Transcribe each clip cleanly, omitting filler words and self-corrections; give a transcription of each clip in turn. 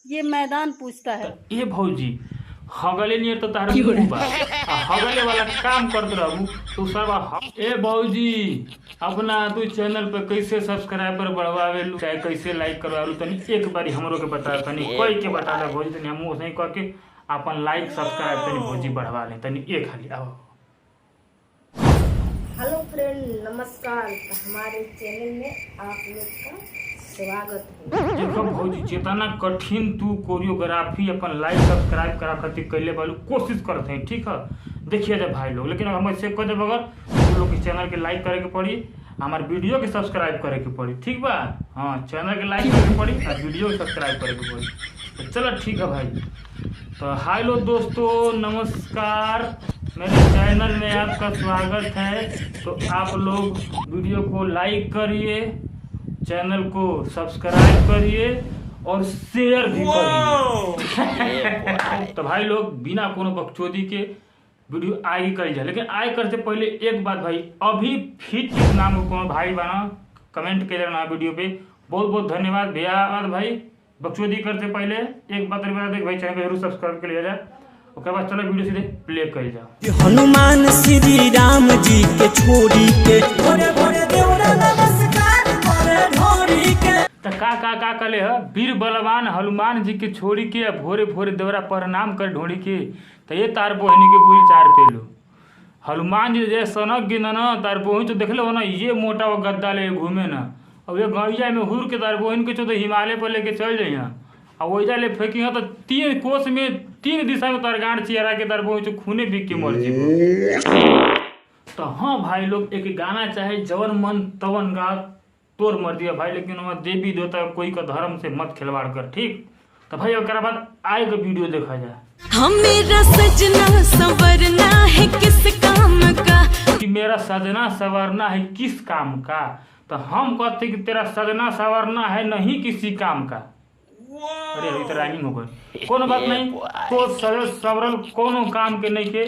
ये मैदान पूछता है। ए भौजी हगले नहीं तो तार मुंह बा हगले वाला काम करते रहू तो सब। ए भौजी अपना तू चैनल पे कैसे सब्सक्राइबर बढ़वावे लू चाहे कैसे लाइक करवावे तनी एक बारी हमरो के बता तनी कोई के बता दे भौजी तनी हम ओसही कह के अपन लाइक सब्सक्राइब तनी भौजी बढ़वा ले तनी एक खाली आओ। हेलो फ्रेंड नमस्कार। हमारे चैनल में आप लोग का स्वागत है। देखो भौजी जितना कठिन तू कोरियोग्राफी अपन लाइक सब्सक्राइब करा खातिर कैले बालू कोशिश करते हैं ठीक है देखिए जब भाई लोग, लेकिन हम ऐसे कह दे बगैर तुम लोग इस चैनल के लाइक करे के पड़ी हमारे वीडियो के सब्सक्राइब करे के पड़ी ठीक बा। हाँ चैनल के लाइक करे के पड़ी और वीडियो के सब्सक्राइब करे के पड़ी। तो चलो ठीक है भाई। तो हेलो दोस्तों नमस्कार, मेरे चैनल में आपका स्वागत है। तो आप लोग वीडियो को लाइक करिए, चैनल को सब्सक्राइब करिए और शेयर भी करिए। तो भाई लोग बिना कोनो बकचोदी के वीडियो आगे कर जाए, लेकिन आगे करते पहले एक बात भाई, अभी फिट नाम को कोनो भाई बना कमेंट कर देना वीडियो पे, बहुत बहुत धन्यवाद भैया। भाई बकचोदी करते पहले एक बात बता दे भाई, चैनल को जरूर सब्सक्राइब कर लिया जाए। उसके बाद चलो वीडियो सीधे प्ले कर जाओ। हनुमान श्री राम जी के छोड़ी के भोरे भोरे देवरा नमस्कार करे ढोरी के तो का कले है वीर बलवान हनुमान जी के छोड़ी के भोरे भोरे देवरा प्रणाम कर ढोड़ी के। तो ये तार बोहनी के बुरी चार पेलो हनुमान जी जे सनक गिन ना तार बोहनी तो देख लो ना ये मोटा वो गद्दा ले घूमे ना। अब ये गड़िया में हुर के तार बोहनी के तो हिमालय पर लेके चल जाइए और वैजा ले फेंकी तो 3 कोस में 3 दिशा में तार गांड चियरा के तार बोहनी खूने बिक के मर जी। तो हाँ भाई लोग एक गाना चाहे जवन मन तवन गा तोर मर दिया भाई, लेकिन वहाँ देवी देवता कोई का धर्म से मत खिलवाड़ कर ठीक। तो भाई एक बाद आए का वीडियो देखा जाए। हम मेरा सजना संवरना है किस काम का, कि मेरा सजना संवरना है किस काम का। तो हम कहते कि तेरा सजना संवरना है नहीं किसी काम का। अरे अभी तो राइमिंग हो गई, कोनो बात नहीं। तो सजल सवरल कोनो काम के नहीं के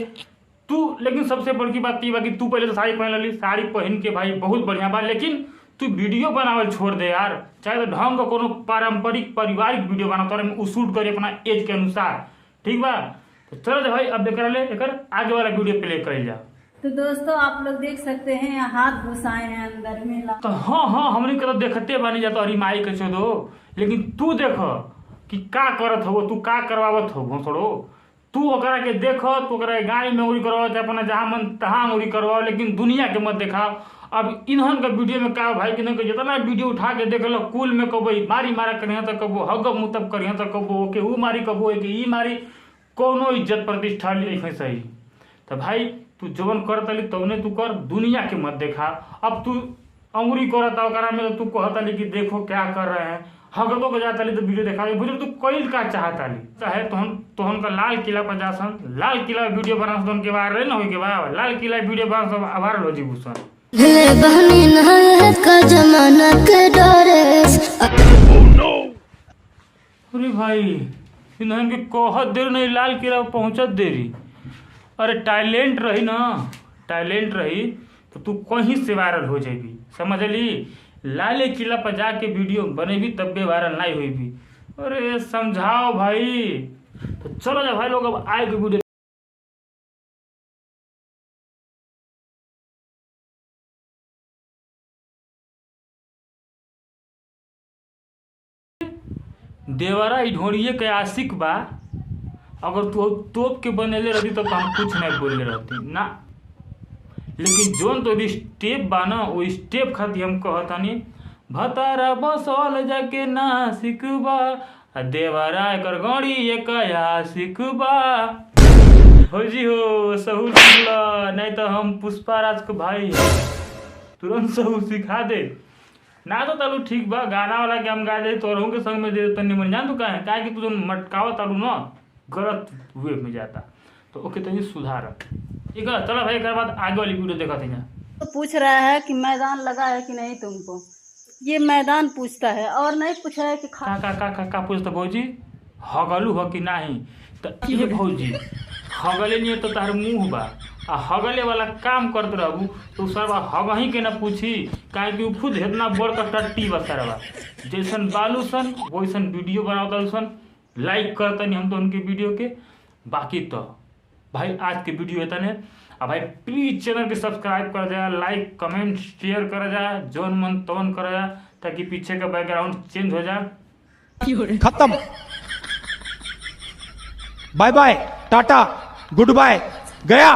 तू, लेकिन सबसे बड़ी बात ये बा कि तू पहले तो साड़ी पहन ली, साड़ी पहन के भाई बहुत बढ़िया बा, लेकिन तू वीडियो बनावल छोड़ दे यार। चाहे तो ढंग का कोनो पारंपरिक पारिवारिक वीडियो बना तो शूट करे अपना एज के अनुसार ठीक बा। तो चलो भाई अब देख ले एक आगे वाला वीडियो प्ले कर जा। तो दोस्तों आप लोग देख सकते हैं हाथ घुसाए हैं अंदर में। तो हाँ हमने तो देखते बनी जाता हरी माई के चोदो, लेकिन तू देख कि का करत हो, तू का करवावत हो घोसड़ो। तू ओकरा के देखो तो ओकरा गाड़ी में उड़ी करवाओ चाहे अपना जहाँ मन तहाँ उड़ी करवाओ, लेकिन दुनिया के मत दिखाओ। अब इन्हन का वीडियो में का भाई कि जितना वीडियो उठा के देख लो कुल में कबो मारी मारा करिए तो कबो हगब मुतब करिए तो कबो के ऊ मारी कबो के ई मारी, कोनो इज्जत प्रतिष्ठा लिखे सही। तो भाई तू जवन करतली तवने तू कर, दुनिया के मत देखा। अब तू अंगुरी करता ओकरा में तो तू कहतली कि देखो क्या कर रहे हैं, हगबो के जातली तो वीडियो देखा बुझल तू कईल का चाहतली। चाहे तोहन का लाल किला पर जासन, लाल किला वीडियो बना तो उनके बाहर रहे ना हो के बाद लाल किला वीडियो बना सब आभार हो जी भूषण बहनी नहायत का जमाना के डरे। अरे भाई इन्हन के कहत देर नहीं लाल किला पहुंचत देरी। अरे टैलेंट रही ना, टैलेंट रही तो तू कहीं से वायरल हो जाएगी समझ ली। लाल किला पर जाके वीडियो बनेगी तब भी वायरल नहीं हुई भी। अरे समझाओ भाई। तो चलो जा भाई लोग अब आए के वीडियो। देवरा ढोड़िए के आशिक बा, अगर तू तोप के बनेले रहती तो हम कुछ नहीं बोलले रहती ना, लेकिन जोन तो स्टेप बा ना वो स्टेप खातिर हम कहतानी भतारा बसल जाके नासिक बा देवरा एकर गड़ी एक आशिक बा। भौजी हो सहू सीखला नहीं तो हम पुष्पा राज के भाई तुरंत सहू सिखा दे ना। तो तालू ठीक बा गाना वाला के हम गा दे तोरहू के संग में दे तनी मन जान तू काहे कि तू जोन मटकावा तालू ना गलत वे में जाता। तो ओके तनी सुधार ठीक है। चलो भाई एक बाद आगे वाली वीडियो देखा थे। तो पूछ रहा है कि मैदान लगा है कि नहीं तुमको, ये मैदान पूछता है और नहीं पूछ रहा है कि का पूछता भौजी हगलू हो कि नहीं। तो ये भौजी हगले नहीं तो तार मुँह बा आ हगले वाला काम करते रहू तो सब हगही के ना पूछी काहे कि उ खुद इतना बड़ का टट्टी बसरवा जैसन बालू सन वैसन वीडियो बनावता सन, लाइक करतनी हम तो उनके वीडियो के। बाकी तो भाई आज के वीडियो इतने, अब भाई प्लीज चैनल के सब्सक्राइब कर जा, लाइक कमेंट शेयर कर जा, जौन मन तौन कर जा, ताकि पीछे का बैकग्राउंड चेंज हो जाए। खत्म, bye bye, tata, goodbye, गया।